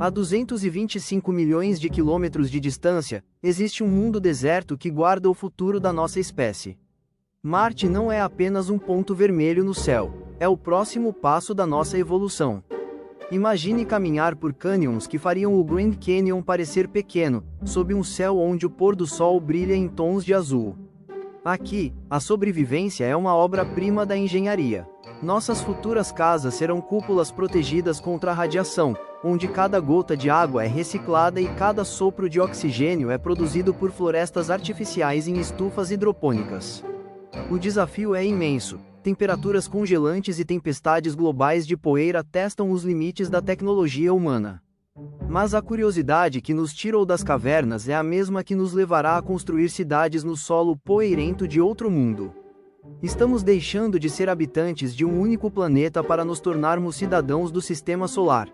A 225 milhões de quilômetros de distância, existe um mundo deserto que guarda o futuro da nossa espécie. Marte não é apenas um ponto vermelho no céu, é o próximo passo da nossa evolução. Imagine caminhar por canyons que fariam o Grand Canyon parecer pequeno, sob um céu onde o pôr do sol brilha em tons de azul. Aqui, a sobrevivência é uma obra-prima da engenharia. Nossas futuras casas serão cúpulas protegidas contra a radiação, onde cada gota de água é reciclada e cada sopro de oxigênio é produzido por florestas artificiais em estufas hidropônicas. O desafio é imenso. Temperaturas congelantes e tempestades globais de poeira testam os limites da tecnologia humana. Mas a curiosidade que nos tirou das cavernas é a mesma que nos levará a construir cidades no solo poeirento de outro mundo. Estamos deixando de ser habitantes de um único planeta para nos tornarmos cidadãos do sistema solar.